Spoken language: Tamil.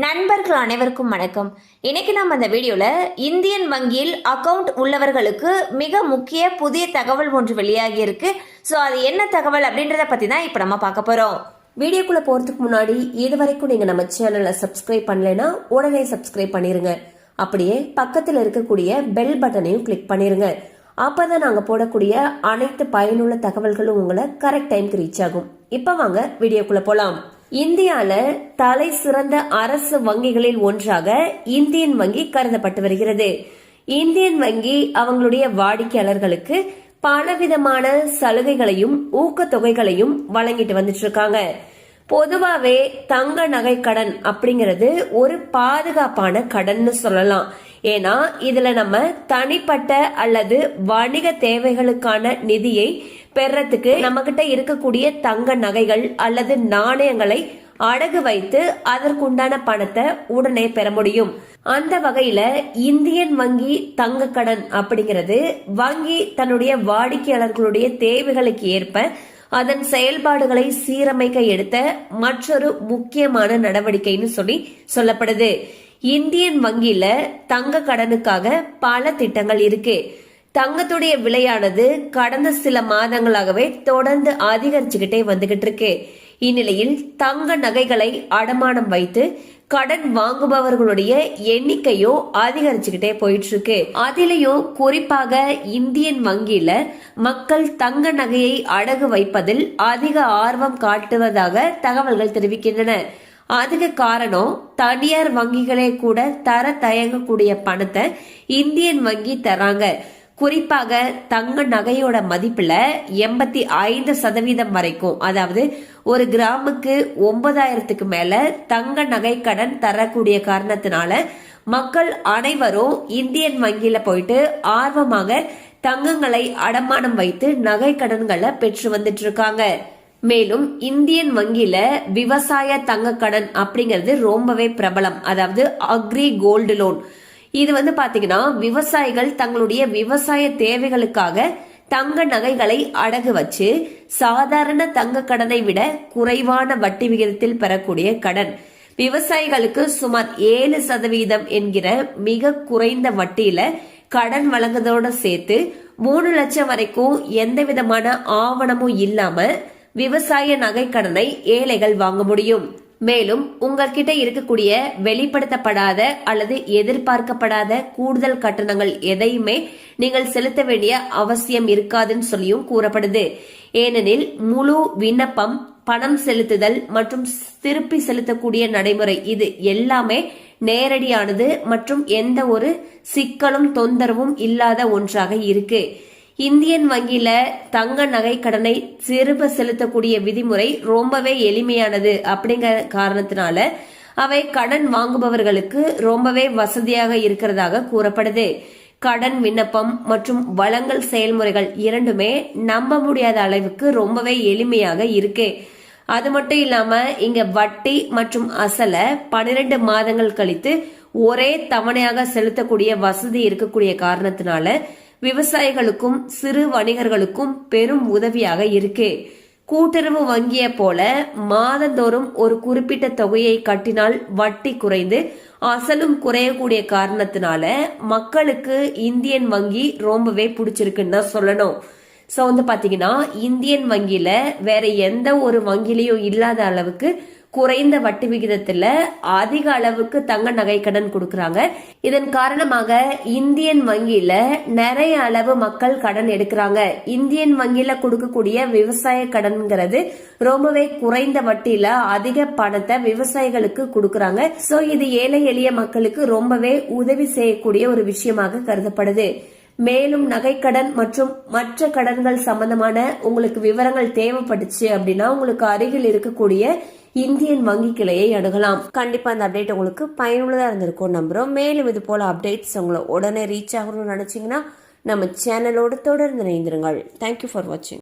நண்பர்கள் அனைவருக்கும் வணக்கம். இன்னைக்கு நம்ம இந்த வீடியோல இந்தியன் வங்கியில் அக்கவுண்ட் உள்ளவர்களுக்கு மிக முக்கிய புதிய தகவல் ஒன்று வெளியாகி இருக்கு. ஸோ அது என்ன தகவல் அப்படின்றத பத்தி தான் இப்போ நம்ம பார்க்க போறோம். வீடியோக்குள்ள போறதுக்கு முன்னாடி இது வரைக்கும் நீங்க நம்ம சேனலை சப்ஸ்கிரைப் பண்ணலைன்னா உடனே சப்ஸ்கிரைப் பண்ணிருங்க. அப்படியே பக்கத்தில் இருக்கக்கூடிய பெல் பட்டனையும் கிளிக் பண்ணிருங்க. அப்பதான் நாங்க போடக்கூடிய அனைத்து பயனுள்ள தகவல்களும் உங்களை கரெக்ட் டைம்க்கு ரீச் ஆகும். இப்ப வாங்க வீடியோக்குள்ள போலாம். இந்தியால தலை சிறந்த அரசு வங்கிகளில் ஒன்றாக இந்தியன் வங்கி கருதப்பட்டு வருகிறது. இந்தியன் வங்கி அவங்களுடைய வாடிக்கையாளர்களுக்கு பலவிதமான சலுகைகளையும் ஊக்கத்தொகைகளையும் வழங்கிட்டு வந்துட்டு இருக்காங்க. பொதுவாவே தங்க நகை கடன் அப்படிங்கிறது ஒரு பாதுகாப்பான கடன் சொல்லலாம். ஏன்னா இதுல நம்ம தனிப்பட்ட அல்லது வணிக தேவைகளுக்கான நிதியை பெறத்துக்கு நம்ம கிட்ட இருக்கக்கூடிய தங்க நகைகள் அல்லது நாணயங்களை அடகு வைத்து அதற்குண்டான பணத்தை உடனே பெற முடியும். அந்த வகையில இந்தியன் வங்கி தங்க கடன் அப்படிங்கிறது வங்கி தன்னுடைய வாடிக்கையாளர்களுடைய தேவைகளுக்கு ஏற்ப அதன் செயல்பாடுகளை சீரமைக்க எடுத்த மற்றொரு முக்கியமான நடவடிக்கைன்னு சொல்லப்படுது. இந்தியன் வங்கியில தங்க கடனுக்காக பல திட்டங்கள் இருக்கு. தங்கத்துடைய விலையானது கடந்த சில மாதங்களாகவே தொடர்ந்து அதிகரிச்சுக்கிட்டே வந்துகிட்டு இருக்கு. இந்நிலையில் தங்க நகைகளை அடமானம் வைத்து கடன் வாங்குபவர்களுடைய எண்ணிக்கையோ அதிகரிச்சுக்கிட்டே போயிட்டு இருக்கு. அதிலையும் குறிப்பாக இந்தியன் வங்கியில மக்கள் தங்க நகையை அடகு வைப்பதில் அதிக ஆர்வம் காட்டுவதாக தகவல்கள் தெரிவிக்கின்றன. அதுக்கு காரணம் தனியார் வங்கிகளே கூட தர தயங்கக்கூடிய பணத்தை இந்தியன் வங்கி தராங்க. குறிப்பாக தங்க நகையோட மதிப்புல 85% வரைக்கும், அதாவது ஒரு கிராமுக்கு 9,000க்கு மேல தங்க நகை கடன் தரக்கூடிய காரணத்தினால மக்கள் அனைவரும் இந்தியன் வங்கியில போயிட்டு ஆர்வமாக தங்கங்களை அடமானம் வைத்து நகை கடன்களை பெற்று வந்துட்டு இருக்காங்க. மேலும் இந்தியன் வங்கியில விவசாய தங்க கடன் அப்படிங்கிறது ரொம்பவே பிரபலம். அதாவது அக்ரி கோல்டு லோன். இது பாத்தீங்கன்னா விவசாயிகள் தங்களுடைய விவசாய தேவைகளுக்காக தங்க நகைகளை அடகு வச்சு சாதாரண தங்க கடனை விட குறைவான வட்டி விகிதத்தில் பெறக்கூடிய கடன். விவசாயிகளுக்கு சுமார் 7% என்கிற மிக குறைந்த வட்டியில கடன் வழங்குவதோட சேர்த்து 3 லட்சம் வரைக்கும் எந்த விதமான ஆவணமும் இல்லாம விவசாய நகை கடனை ஏழைகள் வாங்க முடியும். மேலும் உங்ககிட்ட இருக்கக்கூடிய வெளிப்படுத்தப்படாத அல்லது எதிர்பார்க்கப்படாத கூடுதல் கட்டணங்கள் எதையுமே நீங்கள் செலுத்த வேண்டிய அவசியம் இருக்காதுன்னு சொல்லியும் கூறப்படுது. ஏனெனில் முழு விண்ணப்பம், பணம் செலுத்துதல் மற்றும் திருப்பி செலுத்தக்கூடிய நடைமுறை இது எல்லாமே நேரடியானது மற்றும் எந்த ஒரு சிக்கலும் தொந்தரவும் இல்லாத ஒன்றாக இருக்கு. இந்தியன் வங்கியில தங்க நகை கடனை திரும்ப செலுத்தக்கூடிய விதிமுறை ரொம்பவே எளிமையானது அப்படிங்கிற காரணத்தினால அவை கடன் வாங்குபவர்களுக்கு ரொம்பவே வசதியாக இருக்கிறதாக கூறப்படுது. கடன் விண்ணப்பம் மற்றும் வழங்கல் செயல்முறைகள் இரண்டுமே நம்ப முடியாத அளவுக்கு ரொம்பவே எளிமையாக இருக்கு. அது மட்டும் இல்லாம இங்க வட்டி மற்றும் அசல 12 மாதங்கள் கழித்து ஒரே தவணையாக செலுத்தக்கூடிய வசதி இருக்கக்கூடிய காரணத்தினால விவசாயிகளுக்கும் சிறு வணிகர்களுக்கும் பெரும் உதவியாக இருக்கு. கூட்டுறவு வங்கிய போல மாதந்தோறும் ஒரு குறிப்பிட்ட தொகையை கட்டினால் வட்டி குறைந்து அசலும் குறையக்கூடிய காரணத்தினால மக்களுக்கு இந்தியன் வங்கி ரொம்பவே பிடிச்சிருக்குன்னு தான் சொல்லணும். சோ பாத்தீங்கன்னா இந்தியன் வங்கியில வேற எந்த ஒரு வங்கிலையும் இல்லாத அளவுக்கு குறைந்த வட்டி விகிதத்துல அதிக அளவுக்கு தங்க நகை கடன் கொடுக்கறாங்க. இதன் காரணமாக இந்தியன் வங்கியில நிறைய அளவு மக்கள் கடன் எடுக்கிறாங்க. இந்தியன் வங்கியில கொடுக்கக்கூடிய விவசாய கடன்ங்கிறது ரொம்பவே குறைந்த வட்டியில அதிக பணத்தை விவசாயிகளுக்கு கொடுக்கறாங்க. சோ இது ஏழை எளிய மக்களுக்கு ரொம்பவே உதவி செய்யக்கூடிய ஒரு விஷயமாக கருதப்படுது. மேலும் நகைக்கடன் மற்றும் மற்ற கடன்கள் சம்பந்தமான உங்களுக்கு விவரங்கள் தேவைப்பட்டுச்சு அப்படின்னா உங்களுக்கு அருகில் இருக்கக்கூடிய இந்தியன் வங்கி கிளையை அணுகலாம். கண்டிப்பா அந்த அப்டேட் உங்களுக்கு பயனுள்ளதா இருந்திருக்கும் நம்புறோம். மேலும் இது போல அப்டேட்ஸ் உங்களை உடனே ரீச் ஆகணும்னு நினைச்சீங்கன்னா நம்ம சேனலோடு தொடர்ந்து இணைந்திருங்கள். தேங்க்யூ ஃபார் வாட்சிங்.